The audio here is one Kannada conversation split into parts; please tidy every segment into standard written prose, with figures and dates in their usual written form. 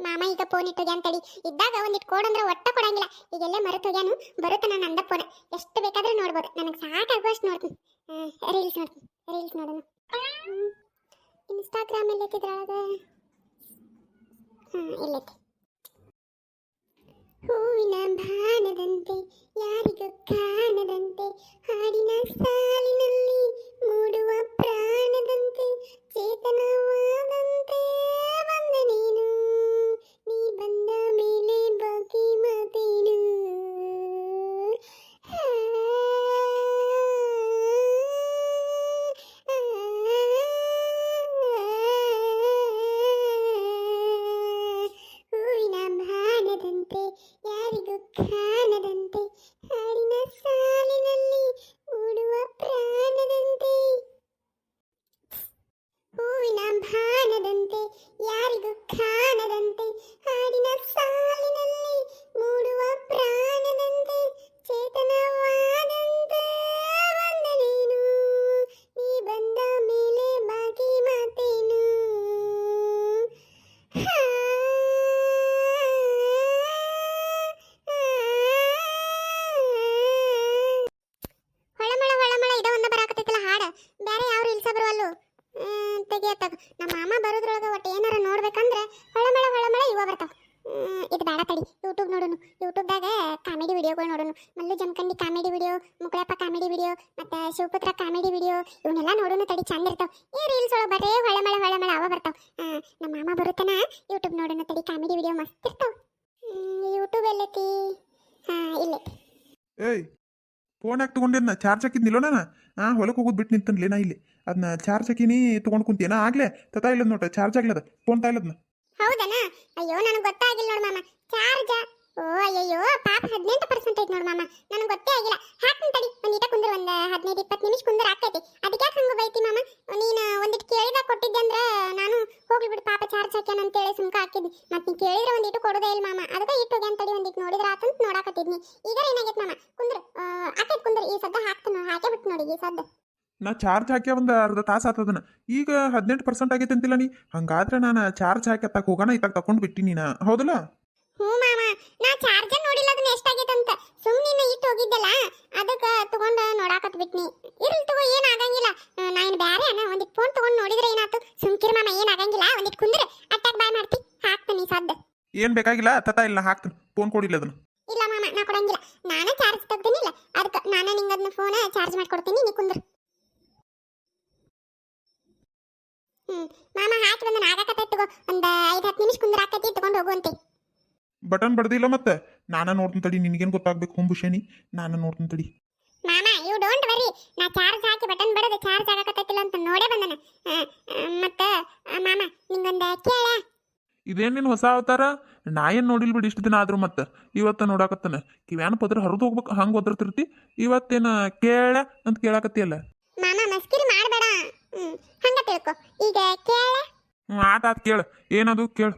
ಮಾಮ ಈಗ ಫೋನ್ ಇಟ್ಟೋಗ್ಯಾನ ತಡಿ. ಇದ್ದಾಗ ಒಂದಿಟ್ಟು ಕೋಡ್ ಅಂದ್ರೆ ಒಟ್ಟ ಕೊಡಂಗಿಲ್ಲ. ಈಗೆಲ್ಲ ಮರೆತು ಹೋಗ್ಯಾನು. ಬರುತ್ತೆ ನಾನು ಅಂದ ಫೋನ್ ಎಷ್ಟು ಬೇಕಾದ್ರೂ ನೋಡ್ಬೋದು. ನನಗೆ ಸಾಕಾಗುವಷ್ಟು ನೋಡ್ತೀನಿ. ರೀಲ್ಸ್ ನೋಡ್ತೀನಿ. ರೀಲ್ಸ್ ನೋಡೋಣ. ಇನ್ಸ್ಟಾಗ್ರಾಮ್ ಎಲ್ಲ ಐತಿದ್ರೊಳಗ. ಇಲ್ಲೈತಿ. ಹೂವಿನ ಬಾಣದಂತೆ ಯಾರಿಗೂ ಕಾಣದಂತೆ ಹಾಡಿನ ಸಾಲಿನಲ್ಲಿ ಮೂಡುವ ಪ್ರಾಣದಂತೆ ಚೇತನವಾದಂತೆ ಬಂದ ನೀನು. ನೀ ಬಂದ ಮೇಲೆ ಬಾಕಿ ಮಾತೇನು. ಹೂವಿನ ಬಾಣದಂತೆ ಯಾರಿಗೂ ಕಾಣದಂತೆ ಹಾಡಿನ ಸಾಲಿನಲ್ಲಿ ಮೂಡುವ ಪ್ರಾಣದಂತೆ. ಹೂವಿನ ಬಾಣದಂತೆ ಯಾರಿಗೂ ಕಾಣದಂತೆ ಹಾಡಿನ ಸಾಲಿನಲ್ಲಿ ಮೂಡುವ ಪ್ರಾಣದಂತೆ ಚೇತನವಾದಂತೆ ಬಂದ ನೀನು. ನೀ ಬಂದ ಮೇಲೆ ಬಾಕಿ ಮಾತೇನು. ಹೊಳಮಳ ಹೊಳಮಳ ಇದ ಒಂದ ಬರಾಕತ್ತೈತಲ್ಲ ಹಾಡ. ಬೇರೆ ಯಾವ ರೀಲ್ಸ ಬರುವಲ್ಲು. ತೆಗಿಯತ್ತಾಗ ನಮ್ಮ ಮಾಮ ಬರೋದ್ರೊಳಗೆ ಒಟ್ಟು ಏನಾರ ನೋಡ್ಬೇಕಂದ್ರೆ ಹೊಳಮಳ ಹೊಳಮಳ ಇವ ಬರ್ತಾವ. ಇದು ಬೇಡ ತಡಿ. ಯೂಟ್ಯೂಬ್ ನೋಡೋನು. ಯೂಟ್ಯೂಬ್ದಾಗ ಕಾಮಿಡಿ ವಿಡಿಯೋಗಳು ನೋಡೋನು. Mallu Jamakhandi comedy video, Mukkalappa comedy video, ಮತ್ತು ಶಿವಪುತ್ರ ಕಾಮಿಡಿ ವಿಡಿಯೋ ಇವನ್ನೆಲ್ಲ ನೋಡೋನು ತಡಿ. ಚಂದ ಇರ್ತಾವ. ಈ ರೀಲ್ಸ್ ಒಳಗೆ ಬರೇ ಹೊಳಮಳ ಹೊಳಮಳ ಅವ ಬರ್ತಾವ. ನಮ್ಮ ಮಾಮ ಬರುತ್ತಾನ ಯೂಟ್ಯೂಬ್ ನೋಡೋನು ತಡಿ. ಕಾಮಿಡಿ ವಿಡಿಯೋ ಮಸ್ತ್ ಇರ್ತಾವ. ಯೂಟ್ಯೂಬ್ ಎಲ್ಲೈತಿ? ಇಲ್ಲೈತಿ. ಏಯ್ ಫೋನ್ ಯಾಕೆ ತೊಗೊಂಡಿದ್ನ? ಚಾರ್ಜ್ ಹಾಕಿದ್ನಿಲ್ಲೋ ನಾನು. ಹೊಲಕ್ಕೆ ಹೋಗೋದು ಬಿಟ್ಟು ನಿಂತನ್ಲೇ ನಾ ಇಲ್ಲಿ. ಅದನ್ನ ಚಾರ್ಜ್ ಹಾಕಿನಿ ತೊಗೊಂಡು ಕುಂತೀನ. ಆಗ್ಲೇ ತತಾ ಇಲ್ಲದ ನೋಡ್ರಿ, ಚಾರ್ಜ್ ಆಗ್ಲದ ಫೋನ್ ತಾಯಿಲ್ಲದ್ನ. ಹೌದನ? ಅಯ್ಯೋ ನನಗೆ ಗೊತ್ತಾಗಿಲ್ಲ ನೋಡು ಮಾಮ. ಚಾರ್ಜ ಓ ಅಯ್ಯಯ್ಯೋ ಪಾಪ 18% ಐತಿ ನೋಡು ಮಾಮ. ನನಗೆ ಗೊತ್ತೇ ಆಗಿಲ್ಲ. ಹಾಕ್ತೀನಿ ತಡಿ. ಒಂದೀಟ ಕುಂದ್ರ, ಒಂದು 15-20 ನಿಮಿಷ ಕುಂದ್ರ ಆಗ್ತೈತಿ. ಅದಕ್ಕೆ ಯಾಕೆ ಹಂಗೆ ಬೈತಿ ಮಾಮ? ನೀನು ಒಂದಿಟ್ಟು ಕೇಳಿದಾಗ ಕೊಟ್ಟಿದ್ದೆ ಅಂದ್ರೆ ನಾನು ಹೋಗ್ಲಿ ಬಿಡು ಪಾಪ ಚಾರ್ಜ್ ಹಾಕ್ಯಾನ ಅಂತೇಳಿ ಸುಮ್ಕ ಹಾಕಿದ್ನಿ. ಮತ್ತೆ ನೀನು ಕೇಳಿದ್ರೆ ಒಂದಿಟ್ಟು ಕೊಡೋದೇ ಇಲ್ಲ ಮಾಮ. ಅದಕ್ಕೆ ಇಟ್ಟು ಹೋಗ್ಯಾನ ತಡಿ. ಒಂದಿಟ್ಟು ನೋಡಿದ್ರೆ ಆತಂತ ನೋಡಾಕತ್ತಿದ್ನಿ. ಈಗ ಏನಾಗೈತೆ ಮಾಮ? ಕುಂದ್ರ ಆಕೈತಿ ಕುಂದ್ರ. ಈ ಸದ್ದ ಹಾಕ್ತೀನಿ. ಹಾಕೇ ಬಿಟ್ಟು ನೋಡಿ ಈ ಸದ್ದ. ನಾ ಚಾರ್ಜ್ ಹಾಕಿ ಒಂದು ಅರ್ಧ ತಾಸು ಆತದನ. ಈಗ 18% ಆಗೈತೆ ಅಂತಿಲ್ಲ ನೀ. ಹಂಗಾದ್ರೆ ನಾನು ಚಾರ್ಜ್ ಹಾಕಿ ಅತ್ತಾಗ ಹೋಗೋಣ ಇತ್ತಾಗ ತಗೊಂಡು ಬಿಟ್ಟಿನಿ ನೀನು. ಹೌದಲ್ಲ? ಹ್ಞೂ ಮಾಮ. ನಾ ಚಾರ್ಜರ್ ನೋಡಿಲ್ಲ ಅದನ್ನ ಎಷ್ಟಾಗೈತಂತ. ಸುಮ್ಮನೆ ಇಟ್ಟು ಹೋಗಿದ್ದಲ್ಲ ಅದಕ್ಕೆ ತಗೊಂಡು ನೋಡಾಕತ್ ಬಿಟ್ನಿ. ಇರ್ಲಿ ತಗೋ, ಏನಾಗಂಗಿಲ್ಲ. ನಾ ಏನು ಬ್ಯಾರೆ ಅಣ್ಣ ಒಂದಿಟ್ಟು ಫೋನ್ ತಗೊಂಡು ನೋಡಿದ್ರೆ ಏನಾಯ್ತು? ಸುಮ್ಕಿರ್ ಮಾಮ, ಏನಾಗಂಗಿಲ್ಲ. ಒಂದಿಟ್ಟು ಕುಂದ್ರೆ ಅಟ್ಟಾಗ ಬಾಯ್ ಮಾಡ್ತಿ. ಹಾಕ್ತೀನಿ ಸದ್ದ. ಏನು ಬೇಕಾಗಿಲ್ಲ, ತತಾ ಇಲ್ಲ ಹಾಕ್ತೀನಿ. ಫೋನ್ ಕೊಡಿಲ್ಲ ಅದನ್ನು. ಇಲ್ಲ ಮಾಮ, ನಾ ಕೊಡಂಗಿಲ್ಲ. ನಾನೇ ಚಾರ್ಜ್ ತೆಗ್ದಿನಿಲ್ಲ. ಅದಕ್ಕೆ ನಾನೇ ನಿಂಗೆ ಅದನ್ನ ಫೋನ್ ಚಾರ್ಜ್ ಮಾಡ್ಕೊಡ್ತೀನಿ. ನೀ ಕುಂದ್ರ. ಮಾಮ ಹಾಕಿ ಬಂದ ಆಗಾಕತ್ತೈತಿ ತಗೋ. ಒಂದು 5-10 ನಿಮಿಷ ಕುಂದ್ರ ಆಕೈತಿ. ತಗೊಂಡು ಹೋಗುವಂತೆ. ಬಟನ್ ಬಡ್ದಿಲ್ಲ ಮತ್ತೆ. ನಾನು ನೋಡ್ತೀನಿ ತಡಿ. ನಿನಗೇನು ಗೊತ್ತಾಗ್ಬೇಕು ಹುಂಬುಷೇನಿ? ನಾನು ನೋಡ್ತೀನಿ ತಡಿ. ಮಾಮ ಯು ಡೋಂಟ್ ವರಿ. ನಾ ಚಾರ್ಜ್ ಹಾಕಿ ಬಟನ್ ಬಡದೆ ಚಾರ್ಜ್ ಆಗಾಕತ್ತೈತಿಲ್ಲ ಅಂತ ನೋಡೇ ಬಂದನ. ಮತ್ತೆ ಮಾಮ ನಿಂಗೊಂದು ಕೇಳ. ಇದೇನು ನಿನ್ನ ಹೊಸ ಅವತಾರ? ನಾ ಏನು ನೋಡಿಲ್ ಬಿಡಿ ಇಷ್ಟು ದಿನ ಆದ್ರೂ. ಮತ್ತೆ ಇವತ್ತು ನೋಡಾಕತ್ತಾನ. ಕಿವ್ಯಾನ ಪದ್ರ ಹರಿದು ಹೋಗ್ಬೇಕು ಹಂಗೆ ಒದರ್ತಿರ್ತಿ. ಇವತ್ತೇನು ಕೇಳ ಅಂತ ಕೇಳಾಕತ್ತಿಯಲ್ಲ. ಮಾಮ ಮಸ್ಕಿರಿ ಮಾಡಬೇಡ. ಹಂಗ ತಿಳ್ಕೊ. ಈಗ ಕೇಳ. ಆತ ಕೇಳು. ಏನದು ಕೇಳು.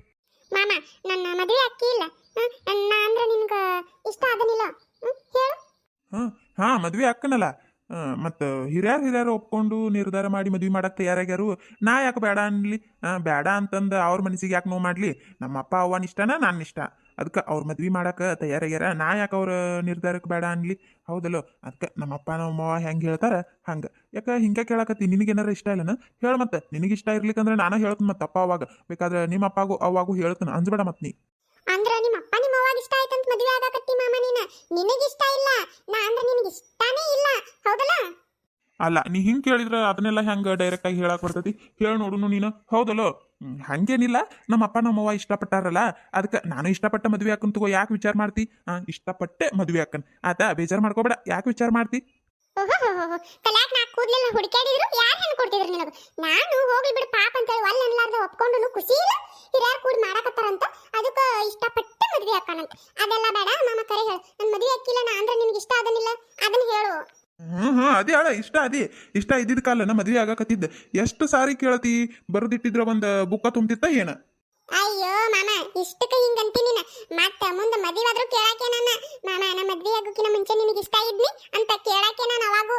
ಮಾಮ ನನ್ನ ಮದುವೆ ಅಕ್ಕಿ ಇಲ್ಲ. ನಾ ಅಂದ್ರೆ ನಿನ್ಗೆ ಇಷ್ಟ ಆಗನಿಲ್ಲ. ಹೇಳು. ಹಾಂ ಮದ್ವೆ ಅಕ್ಕನಲ್ಲ. ಮತ್ತು ಹಿರಿಯರು ಒಪ್ಕೊಂಡು ನಿರ್ಧಾರ ಮಾಡಿ ಮದ್ವೆ ಮಾಡಕ್ಕೆ ತಯಾರಾಗ್ಯಾರು. ನಾ ಯಾಕೆ ಬೇಡ ಅನ್ಲಿ? ಬೇಡ ಅಂತಂದು ಅವ್ರ ಮನಸ್ಸಿಗೆ ಯಾಕೆ ನೋವು ಮಾಡಲಿ? ನಮ್ಮ ಅಪ್ಪ ಅವ್ವನ ಇಷ್ಟನ ನನ್ನ ಇಷ್ಟ. ಅದಕ್ಕೆ ಅವ್ರ ಮದ್ವೆ ಮಾಡಕ್ಕೆ ತಯಾರಾಗ್ಯಾರ. ನಾ ಯಾಕೆ ಅವ್ರ ನಿರ್ಧಾರಕ್ಕೆ ಬೇಡ ಅನ್ಲಿ? ಹೌದಲ್ಲೋ? ಅದಕ್ಕೆ ನಮ್ಮ ಅಪ್ಪ ನಮ್ಮ ಅವ್ವ ಹೆಂಗೆ ಹೇಳ್ತಾರೆ ಹಂಗೆ. ಯಾಕೆ ಹಿಂಗೆ ಕೇಳಕತ್ತಿ? ನಿನಗೇನಾರ ಇಷ್ಟ ಇಲ್ಲನ? ಹೇಳು. ಮತ್ತೆ ನಿನಗೆ ಇಷ್ಟ ಇರ್ಲಿಕ್ಕಂದ್ರೆ ನಾನು ಹೇಳ್ತೀನಿ. ಮತ್ತೆ ಅಪ್ಪ ಅವಾಗ ಬೇಕಾದ್ರೆ ನಿಮ್ಮ ಅಪ್ಪಗೂ ಅವಾಗೂ ಹೇಳ್ತೀನಿ. ಅಂದ್ಬೇಡ ಮತ್ತೆ ನೀ. ಅಂದ್ರ ನಿಮ್ಮ ಅಪ್ಪ ನಿಮ್ಮ ಅವ್ವಾಗ ಇಷ್ಟ ಆಯ್ತಂತ ಮದುವೆ ಆಗಾಕತ್ತಿ ಮಾಮ ನೀನು. ನಿನಗಿಷ್ಟ ಇಲ್ಲ. ನಾ ಅಂದ್ರೆ ನಿನಗೆ ಇಷ್ಟನೇ ಇಲ್ಲ. ಹೌದಲ್ಲ? ಅಲ್ಲ, ನೀ ಹಿಂಗೆ ಕೇಳಿದ್ರೆ ಅದನ್ನೆಲ್ಲ ಹೆಂಗೆ ಡೈರೆಕ್ಟಾಗಿ ಹೇಳಕ್ಕೆ ಬರ್ತೈತಿ? ಹೇಳಿ ನೋಡುನು ನೀನು. ಹೌದಲ್ಲೋ? ಹಂಗೇನಿಲ್ಲ. ನಮ್ಮ ಅಪ್ಪ ನಮ್ಮವ್ವ ಇಷ್ಟಪಟ್ಟಾರಲ್ಲ, ಅದಕ್ಕೆ ನಾನು ಇಷ್ಟಪಟ್ಟ ಮದುವೆ ಹಾಕನ್ ತಗೋ. ಯಾಕೆ ವಿಚಾರ ಮಾಡ್ತಿ? ಇಷ್ಟಪಟ್ಟೆ ಮದುವೆ ಹಾಕನ್ ಆತ. ಬೇಜಾರು ಮಾಡ್ಕೋಬೇಡ. ಯಾಕೆ ವಿಚಾರ ಮಾಡ್ತಿ? ಕಲ್ಯಾಕ್ ನಾ ಕೂದ್ಲೆಲ್ಲ ಹುಡುಕಾಡಿದ್ರು ಯಾರು ಹೆಣ್ಣು ಕೊಡ್ತಿದ್ರು ನಿನಗೆ? ನಾನು ಹೋಗ್ಲಿ ಬಿಡು ಪಾಪ ಅಂತೇಳಿ ಒಳ್ಳೆ ಅನ್ಲಾರ್ದ ಒಪ್ಕೊಂಡು ಖುಷಿ ಇಲ್ಲ. ಹಿರಿಯರು ಕೂಡಿ ಮಾಡಕತ್ತಾರಂತ ಅದಕ್ಕೆ ಇಷ್ಟಪಟ್ಟೆ ಮದುವೆ ಹಾಕೋಣಂತ. ಅದೆಲ್ಲ ಬೇಡ ಮಾಮ. ಕರೆ ಹೇಳು. ನನ್ನ ಮದುವೆ ಹಾಕಿಲ್ಲ ನಾ ಅಂದ್ರೆ ನಿನಗೆ ಇಷ್ಟ ಅದನ್ನಿಲ್ಲ ಅದನ್ನ ಹೇಳು. ಅದೇ ಹೇಳ. ಇಷ್ಟ ಇದ್ದಿದ್ದ ಕಾಲನ ಮದ್ವೆ ಆಗಾಕತ್ತಿದ್ದ. ಎಷ್ಟು ಸಾರಿ ಕೇಳತಿ? ಬರೆದಿಟ್ಟಿದ್ರ ಒಂದು ಬುಕ್ಕ ತುಂಬ್ತಿತ್ತ ಏನ? ಅಯ್ಯೋ ಮಾಮ, ಇಷ್ಟಕ್ಕೆ ಹಿಂಗಂತೀನಿ. ಮತ್ತ ಮುಂದೆ ಮದುವೆ ಆದ್ರೂ ಕೇಳಾಕೆ ನನ್ನ ಮಾಮ ನಮ್ಮ ಮದುವೆ ಆಗೋಕಿನ ಮುಂಚೆ ನಿನಗೆ ಇಷ್ಟ ಇದ್ನಿ ಅಂತ ಕೇಳಾಕೆ ನಾನು ಅವಾಗೂ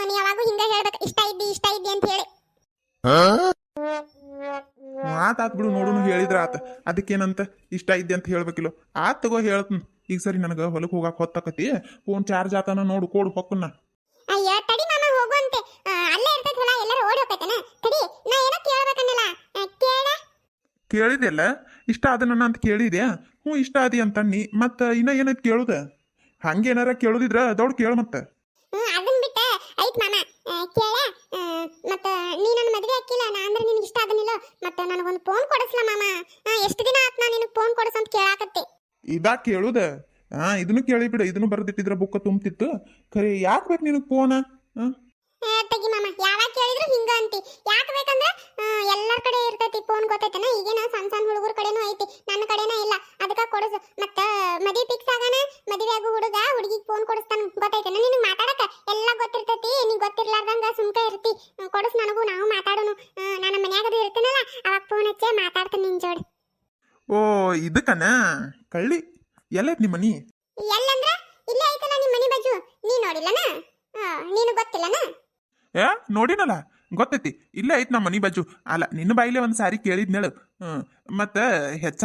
ನೀ ಅವಾಗೂ ಹಿಂಗ ಹೇಳ್ಬೇಕು. ಇಷ್ಟ ಇದ್ದಿ ಅಂತ ಹೇಳಿ. ಮಾತಾತ್ ಬಿಡು ನೋಡುನು ಹೇಳಿದ್ರ ಆತ. ಅದಕ್ಕೇನಂತ ಇಷ್ಟ ಇದ್ದೆ ಅಂತ ಹೇಳ್ಬೇಕಿಲ್ಲ ಆತ್ ತಗೋ ಹೇಳ್ತೀನಿ ಈಗ ಸರಿ ನನಗೆ ಹೊಲಕ್ಕೆ ಹೋಗಕ್ಕೆ ಹೊತ್ತಾಕತಿ ಫೋನ್ ಚಾರ್ಜ್ ಆತನ ನೋಡು ಕೊಡು ಹೊಕ್ಕನ್ನ ಅಯ್ಯೋ ತಡಿ ಮಾಮ ಹೋಗುವಂತೆ ಅಲ್ಲೇ ಇರ್ತೈತಿ ಹೊಲ ಎಲ್ಲರೂ ಓಡಿ ಹೋಗ್ತೈತನ ತಡಿ ನಾ ಏನೋ ಕೇಳಬೇಕನ್ನಲ್ಲ ಕೇಳ ಕೇಳಿದೆಲ್ಲ ಇಷ್ಟ ಆದ ನನ್ನ ಅಂತ ಕೇಳಿದೆ ಹ್ಞೂ ಇಷ್ಟ ಆದಿ ಅಂತಣ್ಣಿ ಮತ್ತು ಇನ್ನ ಏನೈತೆ ಕೇಳುದ ಹಂಗೇನಾರ ಕೇಳುದಿದ್ರ ದೊಡ್ಡ ಕೇಳು ಮತ್ತೆ ಅದನ್ನ ಬಿಟ್ಟ ಐತ್ ಮಾಮ ಕೇಳ ಮತ್ತ ನೀ ನನ್ನ ಮದುವೆ ಹಾಕಿಲ್ಲ ನಾ ಅಂದ್ರೆ ನಿನಗೆ ಇಷ್ಟ ಅದನಿಲ್ಲ ಮತ್ತ ನನಗೊಂದು ಫೋನ್ ಕೊಡಿಸ್ಲ ಮಾಮ ಎಷ್ಟು ದಿನ ಆತ್ ನಾ ನಿನಗೆ ಫೋನ್ ಕೊಡಿಸ್ ಅಂತ ಕೇಳಾಕತ್ತೆ ಇದಾ ಕೇಳುದ ಇದನ್ನು ಕೇಳಿ ಬಿಡ ಇದನ್ನು ಬರೆದಿಟ್ಟಿದ್ರ ಬುಕ್ಕ ತುಂಬ್ತಿತ್ತು ಖರೆ ಯಾಕೆ ಬೇಕು ನಿನಗೆ ಫೋನ ತೆಗಿ ಮಾಮ ಯಾವಾಗ ಕೇಳಿದ್ರು ಹಿಂಗ ಅಂತಿ ಯಾಕೆ ಬೇಕಂದ್ರ ಎಲ್ಲರ ಕಡೆ ಇರ್ತೈತಿ ಫೋನ್ ಗೊತ್ತೈತನ ಈಗೇನ ಸಣ್ಣ ಸಣ್ಣ ಹುಡುಗರ ಕಡೆನೂ ಐತಿ ನನ್ನ ಕಡೆನ ಇಲ್ಲ ಅದಕ್ಕ ಕೊಡಿಸು ಮತ್ತ ಮದುವೆ ಫಿಕ್ಸ್ ಆಗಾನ ಮದುವೆ ಆಗೋ ಹುಡುಗ ಹುಡುಗಿಗೆ ಫೋನ್ ಕೊಡಿಸ್ತಾನ ಗೊತ್ತೈತನ ನಿನಗೆ ಮಾತಾಡಕ ಎಲ್ಲ ಗೊತ್ತಿರ್ತೈತಿ ನೀ ಗೊತ್ತಿರ್ಲಾರ್ದಂಗ ಸುಮ್ಕ ಇರ್ತಿ ಕೊಡಿಸ್ ನನಗೂ ನಾವು ಮಾತಾಡೋನು ನಾನು ಮನ್ಯಾಗದು ಇರ್ತೀನಲ್ಲ ಅವಾಗ ಫೋನ್ ಹಚ್ಚೆ ಮಾತಾಡ್ತೀನಿ ನಿನ್ ಜೋಡಿ ಓ ಇದಕ್ಕನ ಕಳ್ಳಿ ಎಲ್ಲೈತ್ ನಿಮ್ಮ ಮನಿ ಎಲ್ಲಂದ್ರ ಇಲ್ಲೇ ಐತಲ್ಲ ನಿಮ್ಮ ಮನಿ ಬಾಜು ನೀ ನೋಡಿಲ್ಲನ ನೀನು ಗೊತ್ತಿಲ್ಲನ ಏ ನೋಡಿನಲ್ಲ ಗೊತ್ತೈತಿ ಇಲ್ಲೇ ಐತ್ ನಮ್ಮ ಮನಿ ಬಾಜು ಅಲ್ಲ ನಿನ್ನ ಬಾಯಿಲೆ ಒಂದು ಸಾರಿ ಕೇಳಿದ್ನೇಳು ಮತ್ತು ಹೆಚ್ಚ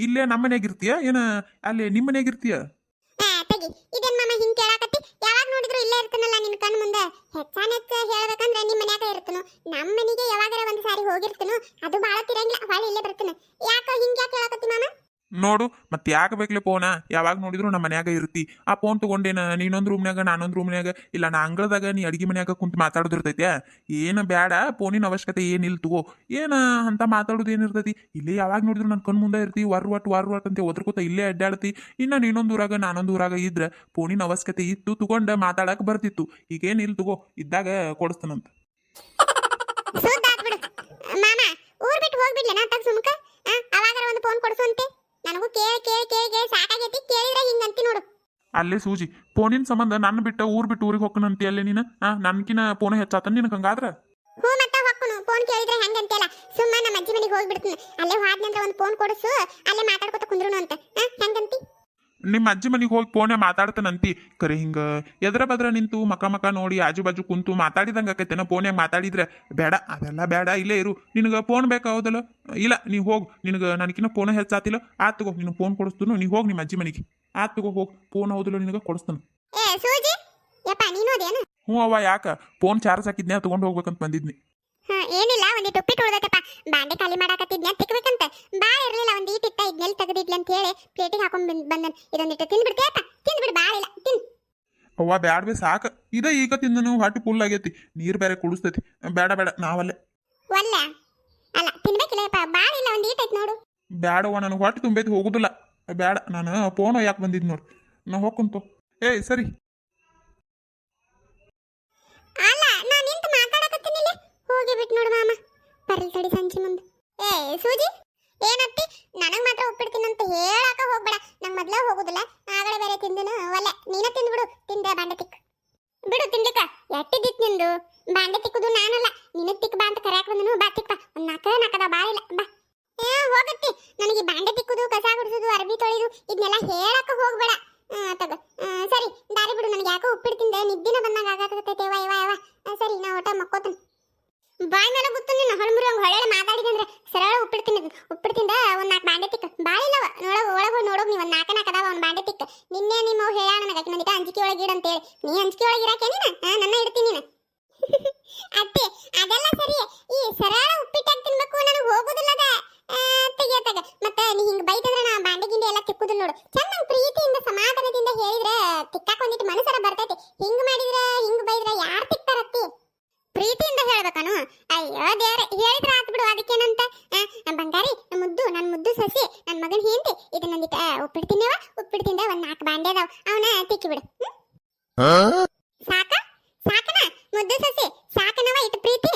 ಇಲ್ಲೇ ನಮ್ಮ ಮನ್ಯಾಗ ಇರ್ತೀಯ ಏನ ಅಲ್ಲಿ ನಿಮ್ಮ ಮನ್ಯಾಗ ಇರ್ತೀಯ ತೆಗಿ ಇದೇನ್ ಮಾಮ ಹಿಂಗ್ ಕೇಳಾಕತ್ತಿ ಯಾವಾಗ ನೋಡಿದ್ರು ಇಲ್ಲೇ ಇರ್ತಾನಲ್ಲ ನಿನ್ ಕಣ್ ಮುಂದೆ ಹೆಚ್ಚಾನೆಚ್ಚ ಹೇಳ್ಬೇಕಂದ್ರೆ ನಿಮ್ ಮನ್ಯಾಗ ಇರ್ತನು ನಮ್ಮ ಮನೆಗೆ ಯಾವಾಗಾರ ಒಂದ್ ಸಾರಿ ಹೋಗಿರ್ತನು ಅದು ಬಾಳ ತಿರಂಗಿಲ್ಲ ಹೊಳ್ಳಿ ಇಲ್ಲೇ ಬರ್ತಾನೆ ಯಾಕ ಹಿಂಗ್ ಯಾಕೆ ಹೇಳಾಕತ್ತಿ ಮಾಮ ನೋಡು ಮತ್ತೆ ಯಾಕೆ ಬೇಕ್ಲೆ ಫೋನ ಯಾವಾಗ ನೋಡಿದ್ರು ನಮ್ಮ ಮನ್ಯಾಗ ಇರ್ತಿ ಆ ಫೋನ್ ತಗೊಂಡೇನ ನೀನೊಂದು ರೂಮ್ನ್ಯಾಗ ನಾನೊಂದು ರೂಮ್ನ್ಯಾಗ ಇಲ್ಲ ನಾ ಅಂಗಳದಾಗ ನೀ ಅಡಿಗೆ ಮನ್ಯಾಗ ಕುಂತು ಮಾತಾಡೋದಿರ್ತೈತೆ ಏನು ಬೇಡ ಫೋನಿನ ಅವಶ್ಯಕತೆ ಏನಿಲ್ಲ ತಗೋ ಏನು ಅಂತ ಮಾತಾಡೋದು ಏನಿರ್ತೈತಿ ಇಲ್ಲೇ ಯಾವಾಗ ನೋಡಿದ್ರು ನನ್ನ ಕಣ್ ಮುಂದೆ ಇರ್ತಿ ವರ್ ಒಟ್ ಅಂತ ಒದ್ರಕೋತ ಇಲ್ಲೇ ಅಡ್ಡಾಡ್ತಿ ಇನ್ನು ನೀನೊಂದು ಊರಾಗ ನಾನೊಂದು ಊರಾಗ ಇದ್ರೆ ಫೋನಿನ ಅವಶ್ಯಕತೆ ಇತ್ತು ತಗೊಂಡು ಮಾತಾಡಕ್ಕೆ ಬರ್ತಿತ್ತು ಈಗೇನಿಲ್ಲ ತಗೋ ಇದ್ದಾಗ ಕೊಡಿಸ್ತಾನಂತ ಮಾಮ ಊರ್ ಬಿಟ್ಟು ಹೋಗ್ಬಿಡ್ಲಿ ನಾ ತಗ ಸುಮ್ಕ ಅವಾಗಾರ ಒಂದು ಫೋನ್ ಕೊಡ್ಸು ಅಂತೆ ನನಗೂ ಕೇಳಿ ಸಾಕಾಗೈತಿ ಕೇಳಿದ್ರೆ ಹಿಂಗಂತಿ ನೋಡು ಅಲ್ಲೇ ಸೂಜಿ ಫೋನಿನ ಸಂಬಂಧ ನನ್ನ ಬಿಟ್ಟು ಊರಿಗೆ ಹೋಗ್ಕನಂತಿ ಅಲ್ಲೇ ನೀನು ನನ್ಕಿನ ಫೋನ್ ಹೆಚ್ಚಾತ ನಿನಗೆ ಹಂಗಾದ್ರ ಹ್ಞೂ ಮತ್ತೆ ಹೊಕ್ಕನು ಫೋನ್ ಕೇಳಿದ್ರೆ ಹೆಂಗಂತೆಲ್ಲ ಸುಮ್ಮ ನಮ್ಮ ಅಜ್ಜಿ ಮನೆಗೆ ಹೋಗ್ಬಿಡ್ತೀನಿ ಅಲ್ಲೇ ಹೋದ್ನಂದ್ರೆ ಒಂದು ಫೋನ್ ಕೊಡಿಸು ಅಲ್ಲೇ ಮಾತಾಡ್ಕೊತ ಕುಂದ್ರುನು ಅಂತ ಹೆಂಗಂತಿ ನಿಮ್ಮ ಅಜ್ಜಿ ಮನೆಗೆ ಹೋಗಿ ಫೋನೇ ಮಾತಾಡ್ತಾನಂತಿ ಕರೆ ಹಿಂಗೆ ಎದ್ರ ಬದ್ರ ನಿಂತು ಮಕ ನೋಡಿ ಆಜು ಬಾಜು ಕುಂತು ಮಾತಾಡಿದಂಗೆ ಆಕೈತೆನ ಫೋನ್ಯಾಗ ಮಾತಾಡಿದ್ರೆ ಬೇಡ ಅದೆಲ್ಲ ಬೇಡ ಇಲ್ಲೇ ಇರು ನಿನಗೆ ಫೋನ್ ಬೇಕಾಗೋದಲ್ಲ ಇಲ್ಲ ನೀವು ಹೋಗಿ ನಿನಗೆ ನನಗಿನ್ನ ಫೋನ್ ಹೆಚ್ಚಾತಿಲ್ಲ ಆತ್ ತಗೋ ನಿನಗೆ ಫೋನ್ ಕೊಡಿಸ್ತು ನೀವು ಹೋಗಿ ನಿಮ್ಮ ಅಜ್ಜಿ ಮನೆಗೆ ಆತ್ ತಗೋ ಹೋಗಿ ಫೋನ್ ಹೌದಿಲ್ಲ ನಿನಗೆ ಕೊಡಿಸ್ತಾನೆ ಹ್ಞೂ ಅವ್ವ ಯಾಕೆ ಫೋನ್ ಚಾರ್ಜ್ ಹಾಕಿದ್ನೆ ತೊಗೊಂಡು ಹೋಗ್ಬೇಕಂತ ಬಂದಿದ್ನಿ ಏನಿಲ್ಲ ಒಂದಿಟ್ಟು ಉಪ್ಪಿಟ್ಟು ಉಳ್ದೈತಪ್ಪ ಬಾಂಡೆ ಖಾಲಿ ಮಾಡಾಕತ್ತಿದ್ನ ತಿಕ್ಬೇಕಂತ ಬಾ ಇರ್ಲಿಲ್ಲ ಒಂದ್ ಈಟಿತ್ತ ಇದ್ನೆಲ್ಲಿ ತೆಗೆದಿದ್ಲಿ ಅಂತ ಹೇಳಿ ಪ್ಲೇಟಿಗೆ ಹಾಕೊಂಡ್ ಬಂದನ್ ಇದೊಂದಿಟ್ಟು ತಿಂದ್ಬಿಡ್ತೇ ಅಪ್ಪ ತಿಂದ್ಬಿಡು ಬಾ ಇಲ್ಲ ತಿನ್ ಅವ್ವ ಬ್ಯಾಡ್ಬೇ ಸಾಕು ಇದ ಈಗ ತಿಂದನು ಹೊಟ್ಟೆ ಫುಲ್ ಆಗೈತಿ ನೀರು ಬೇರೆ ಕುಡಿಸ್ತೈತಿ ಬೇಡ ನಾವಲ್ಲೇ ಒಲ್ಲ ಅಲ್ಲ ತಿನ್ಬೇಕಿಲ್ಲಪ್ಪ ಬಾ ಇಲ್ಲ ಒಂದ್ ಈಟೈತ್ ನೋಡು ಬ್ಯಾಡವ್ವ ನನಗೆ ಹೊಟ್ಟೆ ತುಂಬೈತಿ ಹೋಗುದಿಲ್ಲ ಬೇಡ ನಾನು ಫೋನ್ ಯಾಕೆ ಬಂದಿದ್ದು ನೋಡು ನಾ ಹೋಗ್ಕೊಂತು ಏಯ್ ಸರಿ ಅಲ್ಲ ನಾನು ನಿಂತು ಮಾತಾಡಕತ್ತೀನಿಲ್ಲ ಹೋಗಿ ಬಿಟ್ಟು ನೋಡು ಮಾಮ ಬರ್ಲಿ ತಡಿ ಸಂಜೆ ಮುಂದೆ ಸೂಜಿ ಏನತ್ತಿ ನನಗೆ ಮಾತ್ರ ಉಪ್ಪಿಡ್ತೀನಂತ ಹೇಳಾಕ ಹೋಗ್ಬೇಡ ನಂಗೆ ಮೊದಲೇ ಹೋಗುದಿಲ್ಲ ಆಗಲೇ ಬೇರೆ ತಿಂದಿನ ಒಲ್ಲ ನೀನ ತಿಂದ್ಬಿಡು ತಿಂದೆ ಬಾಂಡೆ ತಿಕ್ ಬಿಡು ತಿನ್ಲಿಕ್ಕ ಎಟ್ಟಿದ್ದಿತ್ತು ನಿಂದು ಬಾಂಡೆ ತಿಕ್ಕುದು ನಾನಲ್ಲ ನಿನಗೆ ತಿಕ್ ಬಾ ಅಂತ ಕರ್ಯಾಕ ಬಂದನು ಬಾ ತಿಕ್ಕ ಒಂದು ನಾಲ್ಕದ ಬಾ ಇಲ್ಲ ಬಾ ಹೋಗತ್ತಿ ನನಗೆ ಬಾಂಡೆ ತಿಕ್ಕುದು ಕಸ ಗುಡಿಸೋದು ಅರ್ಬಿ ತೊಳೆದು ಇದನ್ನೆಲ್ಲ ಹೇಳಾಕ ಹೋಗ್ಬೇಡ ತಗ ಸರಿ ದಾರಿ ಬಿಡು ನನಗೆ ಯಾಕೋ ಉಪ್ಪಿಡ್ತಿಂದ ನಿದ್ದಿನ ಬಂದಾಗ ಆಗಾಕತ್ತೈತೆ ಯವ ಸರಿ ನಾ ಒಟ್ಟ ಮಕ್ಕೋತನ ಬಾಯ್ ಮೇಲೆ ಗೊತ್ತು ನೀನು ಹೊಳಮುರಿ ಹಂಗೆ ಹೊಳೆ ಮಾತಾಡಿದಂದ್ರೆ ಸರಳ ಉಪ್ಪಿಡ್ತಿಂದ ಒಂದು ನಾಲ್ಕು ಬಾಂಡೆ ತಿಕ್ಕ ಬಾಳಿಲ್ಲವ ಒಳಗೆ ನೋಡೋಗಿ ನೀವು ಒಂದು ನಾಲ್ಕು ಅದಾವ ಒಂದು ಬಾಂಡೆ ತಿಕ್ಕ ನಿನ್ನೆ ನಿಮ್ಮ ಹೇಳ ನನಗೆ ನಂದಿಟ ಅಂಜಿಕೆ ಒಳಗೆ ಇಡು ಅಂತೇಳಿ ನೀ ಅಂಜಿಕೆ ಒಳಗೆ ಇರಾಕೆ ನೀನು ನನ್ನ ಇಡ್ತೀನಿ ನೀನು ಅತ್ತೆ ಅದೆಲ್ಲ ಸರಿ ಈ ಸರಳ ಉಪ್ಪಿಟ್ಟಾಗಿ ತಿನ್ಬೇಕು ನನಗೆ ಹೋಗುದಿಲ್ಲದ ತೆಗಿಯತ್ತಾಗ ಮತ್ತೆ ನೀ ಹಿಂಗೆ ಬೈತಂದ್ರೆ ನಾ ಬಾಂಡೆ ಗಿಂಡೆ ಎಲ್ಲ ತಿಕ್ಕುದಿಲ್ಲ ನೋಡು ಚೆನ್ನಾಗಿ ಪ್ರೀತಿಯಿಂದ ಸಮಾಧಾನದಿಂದ ಹೇಳಿದ್ರೆ ತಿಕ್ಕಾಕೊಂದಿಟ್ಟು ಮನಸ್ಸರ ಬರ್ತೈತಿ ಹಿಂಗೆ ಮಾಡಿದ್ರೆ ಹಿಂಗೆ ಬೈದ್ರೆ ಯಾರು ತಿಕ್ತಾರತ್ತಿ ಪ್ರೀತಿಯಿಂದ ಹೇಳ್ಬೇಕಾನು ಅಯ್ಯೋ ದೇವ್ರೆ ಹೇಳಿದ್ರೆ ಆತ್ ಬಿಡು ಅದಕ್ಕೇನಂತ ಬಂಗಾರಿ ನನ್ನ ಮುದ್ದು ಸಸಿ ನನ್ನ ಮಗನ ಹೆಂಡತಿ ಇದು ನಂದಿಟ ಉಪ್ಪಿಡ್ತಿಂದ ಒಂದು ನಾಲ್ಕು ಬಾಂಡೆ ಅದಾವ ಅವನ ತಿಕ್ಕಿ ಬಿಡು ಸಾಕನ ಮುದ್ದು ಸಸಿ ಸಾಕನವ ಇಟ್ಟು ಪ್ರೀತಿ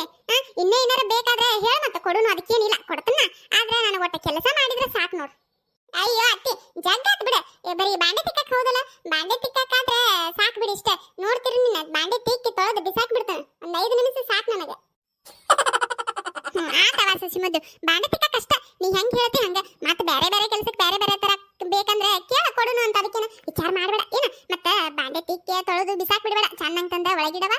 ಇನ್ನೇ ಏನಾರ ಬೇಕಾದ್ರೆ ಹೇಳ ಮತ್ತೆ ಕೊಡುನು ಅದಕ್ಕೇನಿಲ್ಲ ಕೊಡ್ತನ ಆದ್ರೆ ನನಗೆ ಒಟ್ಟ ಕೆಲಸ ಮಾಡಿದ್ರೆ ಸಾಕು ನೋಡು ಅಯ್ಯೋ ಅತ್ತಿ ಜಗ್ಗಾತ್ ಬಿಡ ಬರೀ ಬಾಂಡೆ ತಿಕ್ಕಕ್ ಹೌದಲ್ಲ ಬಾಂಡೆ ತಿಕ್ಕಾದ್ರೆ ಸಾಕು ಬಿಡಿ ಇಷ್ಟ ನೋಡ್ತಿರಿ ನೀನು ಬಾಂಡೆ ತಿಕ್ಕಿ ತೊಳೆದು ಬಿಸಾಕ್ ಬಿಡ್ತಾನೆ ಒಂದು 5 ನಿಮಿಷ ಸಾಕು ನನಗೆ ಆತವ ಸಸಿ ಮುದ್ದು ಬಾಂಡೆ ತಿಕ್ಕ ಕಷ್ಟ ನೀ ಹೆಂಗ್ ಹೇಳ್ತಿ ಹಂಗ ಮತ್ತೆ ಬೇರೆ ಕೆಲಸಕ್ಕೆ ಬೇರೆ ತರ ಬೇಕಂದ್ರೆ ಕೇಳ ಕೊಡುನು ಅಂತ ಅದಕ್ಕೇನ ವಿಚಾರ ಮಾಡಬೇಡ ಏನ ಮತ್ತೆ ಬಾಂಡೆ ತಿಕ್ಕಿ ತೊಳೆದು ಬಿಸಾಕ್ ಬಿಡಬೇಡ ಚೆನ್ನಾಗಿ ತಂದ ಒಳಗಿಡವ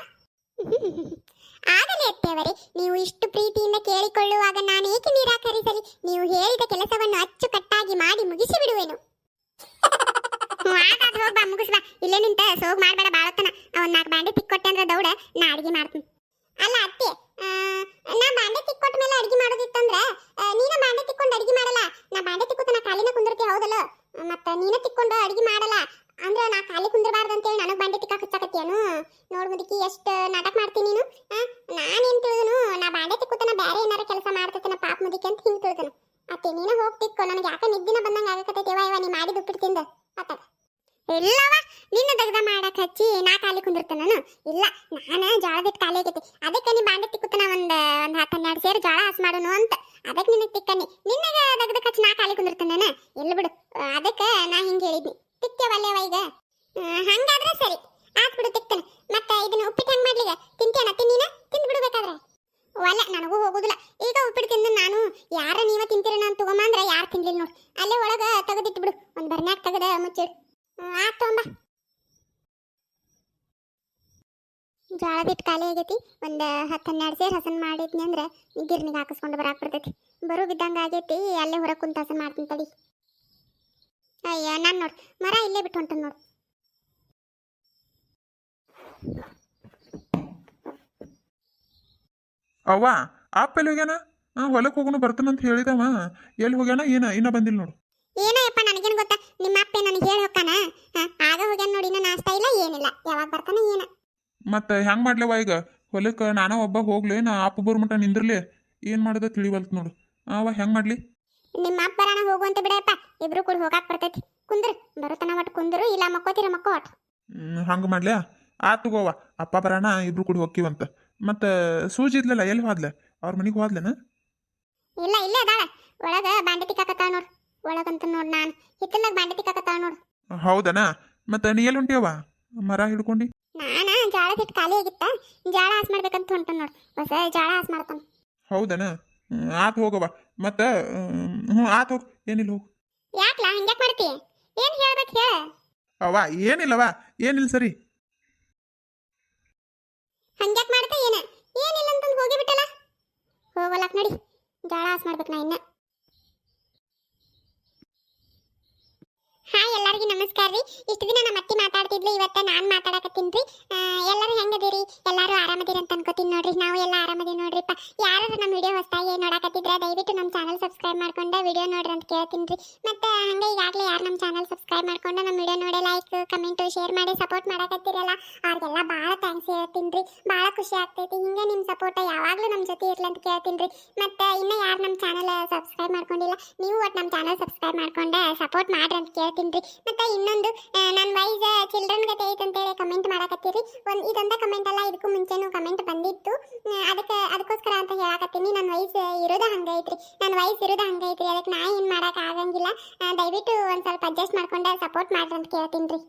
ಆಗಲೇ ಅತ್ತೇವರೇ ನೀವು ಇಷ್ಟು ಪ್ರೀತಿಯಿಂದ ಕೇಳಿಕೊಳ್ಳುವಾಗ ನಾನು ಏಕೆ ನಿರಾಕರಿಸಲಿ ನೀವು ಹೇಳಿದ ಕೆಲಸವನ್ನು ಒಟ್ಟಾಗಿ ಮಾಡಿ ಮುಗಿಸಿ ಬಿಡುವೆನು. ಆತ ಹೋಗ್ ಬಾ, ಮುಗಿಸ್ ಬಾ. ಇಲ್ಲೇ ನಿಂತ ಸೋಗ್ ಮಾಡ್ಬೇಡ ಬಾಳತನ. ಒಂದ್ 4 ಬಾಂಡೆ ತಿಕ್ಕೊಟ್ಟೆ ಅಂದ್ರೆ ದೌಡ ನಾ ಅಡಿಗೆ ಮಾಡ್ತೀನಿ. ಅಲ್ಲ ಅತ್ತಿ, ನಾ ಬಾಂಡೆ ತಿಕ್ಕೊಟ್ಟ ಮೇಲೆ ಅಡಿಗೆ ಮಾಡೋದಿತ್ತಂದ್ರ ನೀನ ಬಾಂಡೆ ತಿಕ್ಕೊಂಡು ಅಡಿಗೆ ಮಾಡಲ್ಲ. ನಾ ಬಾಂಡೆ ತಿಕ್ಕೋತ ನಾ ಖಾಲಿನ ಕುಂದಿರ್ತಿ ಹೌದಲ್ಲ, ಮತ್ತ ನೀನ ತಿಕ್ಕೊಂಡು ಅಡಿಗೆ ಮಾಡಲ್ಲ ಅಂದ್ರ ನಾ ಖಾಲಿ ಕುಂದಿರಬಾರ್ದು ಅಂತೇಳಿ ನನಗ್ ಬಾಂಡೆ ತಿಕ್ಕಾಕ ಹಚ್ಚಾಕತ್ತೀಯನು? ನೋಡ್ ಮುದುಕಿ ಎಷ್ಟು ನಾಟಕ ಮಾಡ್ತೀನಿ ನೀನು. ನಾನೇನ್ ತಿಳಿದನು, ನಾ ಬಾಂಡೆ ತಿಕ್ಕೋತನ ಬೇರೆ ಏನಾರ ಕೆಲಸ ಮಾಡ್ತೇನ ಪಾಪ ಮುದುಕಿ ಅಂತ ಹಿಂಗ್ ತಿಳಿದನು. ಅತ್ತೆ ನೀನ ಹೋಗ್ ತಿಕ್ಕೋ, ನನಗೆ ಯಾಕೆ ನಿದ್ದಿನ ಬಂದಂಗ ಆಗಕತ್ತೈತಿ. ಯವ್ವ ನೀ ಮಾಡಿದ ಉಪ್ಪಿಟ್ಟು ತಿಂದ ಆತಾಗ. ಇಲ್ಲವ, ನಿನ್ನ ದಗ್ದ ಮಾಡಕ್ ಹಚ್ಚಿ ನಾ ಖಾಲಿ ಕುಂದಿರ್ತೇನೆ ನಾನು. ಇಲ್ಲ, ನಾನು ಜೋಳದಿಟ್ಟು ಖಾಲಿ ಆಗೈತಿ, ಅದಕ್ಕೆ ನೀ ಬಾಂಡೆ ತಿಕ್ಕುತ್ತಾನ ಒಂದ್ 10-12 ಸೇರು ಜೋಳ ಹಸ್ ಮಾಡೋನು ಅಂತ. ಅದಕ್ಕೆ ನಿನಗೆ ತಿಕ್ಕನಿ, ನಿನ್ನಗೆ ದಗ್ದಕ್ಕೆ ಹಚ್ಚಿ ನಾ ಖಾಲಿ ಕುಂದಿರ್ತೇನೆ ನಾನು. ಇಲ್ಲ ಬಿಡು, ಅದಕ್ಕೆ ನಾ ಹಿಂಗೆ ಹೇಳಿದ್ನಿ. ತಿಕ್ತೇವಲ್ಲೇವ ಈಗ? ಹಂಗಾದ್ರೆ ಸರಿ, ಆತ್ ಬಿಡು ತಿಕ್ತೇನೆ. ಮತ್ತೆ ಇದನ್ನ ಉಪ್ಪಿಟ್ಟು ಹೆಂಗ್ ಮಾಡ್ಲಿಗ ತಿಂತೇನ? ತಿನ್ನೀನ ತಿಂದು ಬಿಡ್ಬೇಕಾದ್ರೆ ಒಲ್ಲ, ನನಗೂ ಹೋಗುದಿಲ್ಲ ಈಗ ಉಪ್ಪಿಟ್ಟು ತಿಂದು ನಾನು. ಯಾರ ನೀವ ತಿಂತೀರ ನಾನು ತಗೊಂಬ ಅಂದ್ರೆ ಯಾರು ತಿನ್ಲಿಲ್ಲ ನೋಡು. ಅಲ್ಲೇ ಒಳಗ ತೆಗೆದಿಟ್ಟು ಬಿಡು, ಒಂದ್ ಬರ್ನ್ಯಾಗ ತೆಗೆದ ಮುಚ್ಚಿಡು. ಆತ್ ತಗೊಂಬ. ಜೋಳದಿಟ್ಟು ಖಾಲಿ ಆಗೈತಿ, ಒಂದು 10-12 ಸೇರು ಹಸನ್ ಮಾಡಿದ್ನಿ ಅಂದ್ರೆ ಗಿರ್ನಿಗೆ ಹಾಕಿಸ್ಕೊಂಡು ಬರಾಕ್ ಬರ್ತೈತಿ. ಬರು ಬಿದ್ದಂಗ ಆಗೈತಿ, ಅಲ್ಲೇ ಹೊರಗೆ ಕುಂತ ಹಸನ್ ಮಾಡ್ತೀನಿ ತಡಿ. ಅಯ್ಯ ನಾನು ನೋಡು ಮರ ಇಲ್ಲೇ ಬಿಟ್ಟು ಹೊಂಟ ನೋಡು. ಅವ್ವ ಅಪ್ಪ ಎಲ್ಲಿ ಹೋಗ್ಯಾನ? ಹೊಲಕ್ಕೆ ಹೋಗೋನು ಬರ್ತಾನಂತ ಹೇಳಿದವ, ಎಲ್ಲಿ ಹೋಗ್ಯಾನ? ಇನ್ನ ಬಂದಿಲ್ಲ ನೋಡು. ಏನಯ್ಯಪ್ಪ ನನಗೇನು ಗೊತ್ತಾ, ನಿಮ್ಮ ಅಪ್ಪ ನನಗೆ ಹೇಳಿ ಹೋಗ್ತಾನ. ಆಗ ಹೋಗ್ಯಾನ ನೋಡಿ, ಇನ್ನ ನಾಷ್ಟ ಇಲ್ಲ ಏನಿಲ್ಲ, ಯಾವಾಗ ಬರ್ತಾನೆ ಏನ. ಮತ್ತೆ ಹೆಂಗ್ ಮಾಡ್ಲವ ಈಗ? ಹೊಲಕ್ಕೆ ನಾನ ಒಬ್ಬ ಹೋಗ್ಲಿ, ನಾ ಅಪ್ಪ ಬರ್ಮಟ ನಿಂದ್ರಲಿ? ಏನ್ ಮಾಡೋದ ತಿಳಿವಲ್ತ್ ನೋಡು. ಅವ ಹೆಂಗ್ ಮಾಡ್ಲಿ? ನಿಮ್ಮ ಅಪ್ಪ ಬರಾನ ಹೋಗುವಂತ ಬಿಡಪ್ಪ, ಇಬ್ರು ಕೂಡ ಹೋಗಾಕ್ ಬರ್ತೈತಿ. ಕುಂದ್ರು, ಬರುತನ ಒಟ್ಟು ಕುಂದ್ರು, ಇಲ್ಲ ಮಕ್ಕೋತಿರ ಮಕ್ಕೋ ಒಟ್ಟು. ಹಂಗ ಮಾಡ್ಲ್ಯಾ? ಆತ್ ತಗೋವ, ಅಪ್ಪ ಬರಾನ ಇಬ್ರು ಕೂಡ ಹೋಗ್ತೀವಂತ. ಮತ್ತೆ ಸೂಜಿ ಇದ್ಲಲ್ಲ, ಎಲ್ಲಿ ಹೋದ್ಲ? ಅವ್ರ ಮನೆಗೆ ಹೋದ್ಲೇನ? ಇಲ್ಲ ಇಲ್ಲೇ ಅದಾಳ ಒಳಗ, ಬಾಂಡೆ ತಿಕ್ಕಾಕತ್ತಾಳ ನೋಡು. ಒಳಗಂತ ನೋಡ್ ನಾನು ಹಿತ್ತಲ್ದಾಗ ಬಾಂಡೆ ತಿಕ್ಕಾಕತ್ತಾಳ ನೋಡು. ಹೌದನಾ? ಮತ್ತೆ ನೀ ಎಲ್ಲಿ ಹೊಂಟಿಯವ ಮರ ಹಿಡ್ಕೊಂಡು? ನಾನ ಜೋಳದ ಹಿಟ್ಟು ಖಾಲಿ ಆಗಿತ್ತ, ಜೋಳ ಹಾಸ್ ಮಾಡ್ಬೇಕಂತ ಹೊಂಟ ನೋಡು. ಹೊಸ ಜೋಳ ಹಾಸ್ ಮಾಡ್ತಾನ. ಹೌದನ? ಆತ್ ಹೋಗವ. ಮತ್ತೆ ಆತ್ ಹೋಗ್, ಏನಿಲ್ಲ ಹೋಗು. ಯಾಕ್ಲಾ ಹಿಂಗ್ಯಾಕ್ ಮಾಡ್ತಿ? ಏನ್ ಹೇಳ್ಬೇಕು ಹೇಳ. ಅವ ಏನಿಲ್ಲವ, ಏನಿಲ್ಲ ಸರಿ. ಹಂಗ್ಯಾಕ್ ಮಾಡ್ತಾ ಏನಿಲ್ಲ ಅಂತಂದು ಹೋಗಿ ಬಿಟ್ಟಲ್ಲ. ಹೋಗಲಕ್ ನಡಿ, ಜೋಳ ಹಾಸ್ ಮಾಡ್ಬೇಕು ನಾ ಇನ್ನ. ಹಾಯ್ ಎಲ್ಲರಿಗೂ ನಮಸ್ಕಾರ ರೀ. ಇಷ್ಟು ದಿನ ನಮ್ಮ ಅತ್ತಿ ಮಾತಾಡ್ತಿದ್ಲು, ಇವತ್ತ ನಾನು ಮಾತಾಡಕತ್ತೀನಿ ರೀ. ಎಲ್ಲರೂ ಹೆಂಗದಿರಿ? ಎಲ್ಲರೂ ಆರಾಮದಿರಿ ಅಂತ ಅನ್ಕೋತೀನಿ ನೋಡ್ರಿ. ನಾವು ಎಲ್ಲ ಆರಾಮದಿ ನೋಡ್ರಿಪ್ಪ. ಯಾರು ನಮ್ಮ ವಿಡಿಯೋ ಹೊಸದಾಗಿ ನೋಡಕತ್ತಿದ್ರೆ ದಯವಿಟ್ಟು ನಮ್ಮ ಚಾನಲ್ ಸಬ್ಸ್ಕ್ರೈಬ್ ಮಾಡ್ಕೊಂಡು ವಿಡಿಯೋ ನೋಡ್ರಿ ಅಂತ ಕೇಳ್ತೀನಿ ರೀ. ಮತ್ತೆ ಹಂಗೆ ಈಗಾಗಲೇ ಯಾರು ನಮ್ಮ ಚಾನಲ್ ಸಬ್ಸ್ಕ್ರೈಬ್ ಮಾಡ್ಕೊಂಡು ನಮ್ಮ ವಿಡಿಯೋ ನೋಡಿ ಲೈಕ್ ಕಮೆಂಟು ಶೇರ್ ಮಾಡಿ ಸಪೋರ್ಟ್ ಮಾಡಕತ್ತಿರಲ್ಲ, ಅವ್ರಿಗೆಲ್ಲ ಭಾಳ ಥ್ಯಾಂಕ್ಸ್ ಹೇಳ್ತೀನಿ ರೀ. ಭಾಳ ಖುಷಿ ಆಗ್ತೈತಿ. ಹಿಂಗೆ ನಿಮ್ಮ ಸಪೋರ್ಟ್ ಯಾವಾಗಲೂ ನಮ್ಮ ಜೊತೆ ಇರ್ಲಿ ಅಂತ ಕೇಳ್ತೀನಿ ರೀ. ಮತ್ತೆ ಇನ್ನೂ ಯಾರು ನಮ್ಮ ಚಾನಲ್ ಸಬ್ಸ್ಕ್ರೈಬ್ ಮಾಡ್ಕೊಂಡಿಲ್ಲ, ನೀವು ಒಟ್ಟು ನಮ್ಮ ಚಾನಲ್ ಸಬ್ಸ್ಕ್ರೈಬ್ ಮಾಡ್ಕೊಂಡು ಸಪೋರ್ಟ್ ಮಾಡ್ರಿ ಅಂತ ಕೇಳ್ತೀನಿ. ಮತ್ತೆ ಇನ್ನೊಂದು, ನನ್ನ ವೈಸ್ ಚಿಲ್ಡ್ರನ್ ಗತೆ ಐತೆ ಅಂತೇಳಿ ಕಮೆಂಟ್ ಮಾಡಕತ್ತೀರಿ. ಇದೊಂದ ಕಮೆಂಟ್ ಅಲ್ಲ, ಇದಕ್ಕೂ ಮುಂಚೆನೂ ಕಮೆಂಟ್ ಬಂದಿತ್ತು. ಅದಕ್ಕೋಸ್ಕರ ಅಂತ ಹೇಳಕತ್ತೀನಿ. ನನ್ನ ವಯಸ್ಸು ಇರೋದ ಹಂಗೈತ್ರಿ, ಅದಕ್ಕೆ ನಾ ಏನು ಮಾಡಕ್ ಆಗಂಗಿಲ್ಲ. ದಯವಿಟ್ಟು ಒಂದು ಸ್ವಲ್ಪ ಅಡ್ಜಸ್ಟ್ ಮಾಡ್ಕೊಂಡು ಸಪೋರ್ಟ್ ಮಾಡ್ರಿ ಅಂತ ಕೇಳ್ತೀನಿ ರೀ.